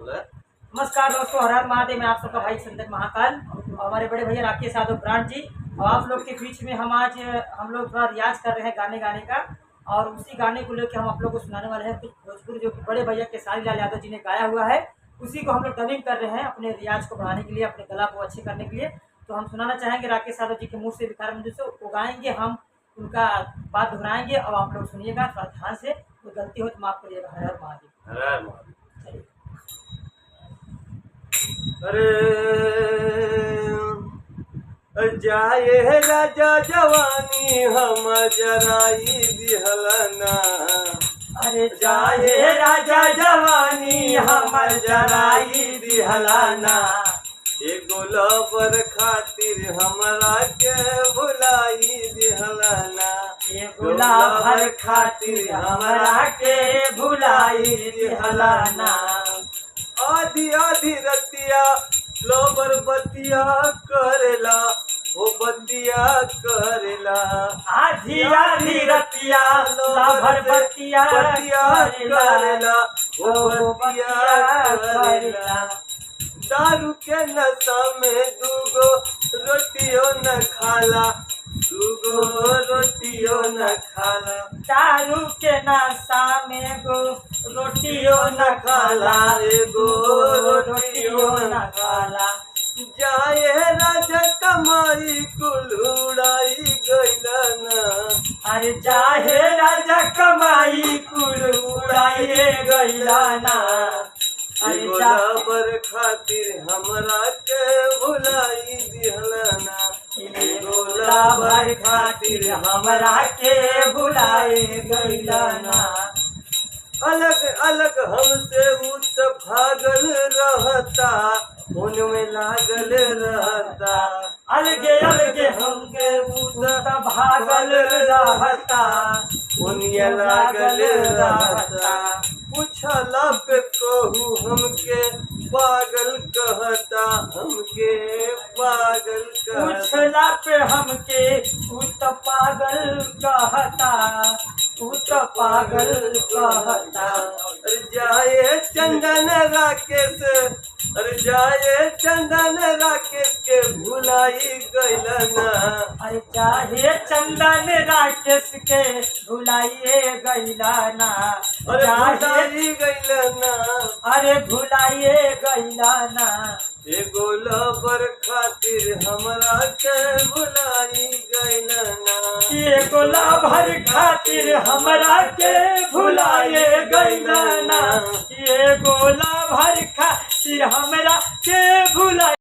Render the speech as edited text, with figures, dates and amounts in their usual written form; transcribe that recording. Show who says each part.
Speaker 1: नमस्कार दोस्तों, हर हर महादेव में आप सबका भाई संदन महाकाल और हमारे बड़े भैया राकेश यादव ब्रांड जी। और आप लोग के बीच में हम लोग थोड़ा रियाज कर रहे हैं गाने गाने का, और उसी गाने को लेकर हम आप लोग को सुनाने वाले हैं कुछ भोजपुरी जो कि बड़े भैया केसारी लाल यादव जी ने गाया हुआ है। उसी को हम लोग डबिंग कर रहे हैं अपने रियाज को बढ़ाने के लिए, अपने गला को अच्छे करने के लिए। तो हम सुनाना चाहेंगे राकेश यादव जी के मुँह से, विकार मंदिर से वो गाएंगे, हम उनका बात दोहराएंगे और आप लोग सुनिएगा थोड़ा ध्यान से। कोई गलती हो तो माफ करिएगा। हर हर महादेव।
Speaker 2: हर हर महादेव।
Speaker 1: चलिए।
Speaker 2: अरे जाए राजा जवानी हम जराई दिहलना।
Speaker 1: अरे
Speaker 2: जाए राजा जवानी हमर जराई दिहलना। एगो लवर खातिर हमरा के भुलाई दिहलना।
Speaker 1: एगो लवर खातिर हमरा के भुलाई दिहलना।
Speaker 2: आधी आधी रतिया लोबर बतिया करेला, वो बतिया करेला।
Speaker 1: आधी आधी रतिया लवर बतिया
Speaker 2: करेला, वो बतिया करेला। दारू के नशा में दूगो रोटियों न खाला, दूगो रोटियों न खाला।
Speaker 1: दारू के नशा में गो रोटियों न खाला,
Speaker 2: एगो
Speaker 1: रोटियों न खाला।
Speaker 2: जाए राजा कमाई कुल उड़ाई गइलना।
Speaker 1: अरे जाहे राजा कमाई कुल उड़ाइए गइलना। अरे
Speaker 2: एगो
Speaker 1: जा
Speaker 2: लवर खातिर हमरा के भुलाई दिहलना।
Speaker 1: एगो लवर खातिर हमरा के भुलाए गइलना।
Speaker 2: अलग अलग हमसे उत भागल रहता, उनमें लागल रहता।
Speaker 1: अलगे अलगे हमके उत भागल रहता,
Speaker 2: उनिया लागल रहता। पूछला पे कहू हमके पागल कहता, हमके पागल कहता।
Speaker 1: पूछला पे हमके उत पागल कहता, उत पागल कहता।
Speaker 2: अरे जाए चंदन राकेश, अरे जाए चंदन राकेश के भुलाई गइलना।
Speaker 1: अरे चाहे चंदन राकेश के भुलाइए गइलना।
Speaker 2: अरे
Speaker 1: चाहे
Speaker 2: भुलाई गइलना।
Speaker 1: अरे भुलाइए गइलना।
Speaker 2: एगो लवर खातिर हमरा के भुलाई गइलना।
Speaker 1: एगो लवर खातिर हमरा के भुलाए गइलना। एगो लवर खातिर हमरा के भुलाए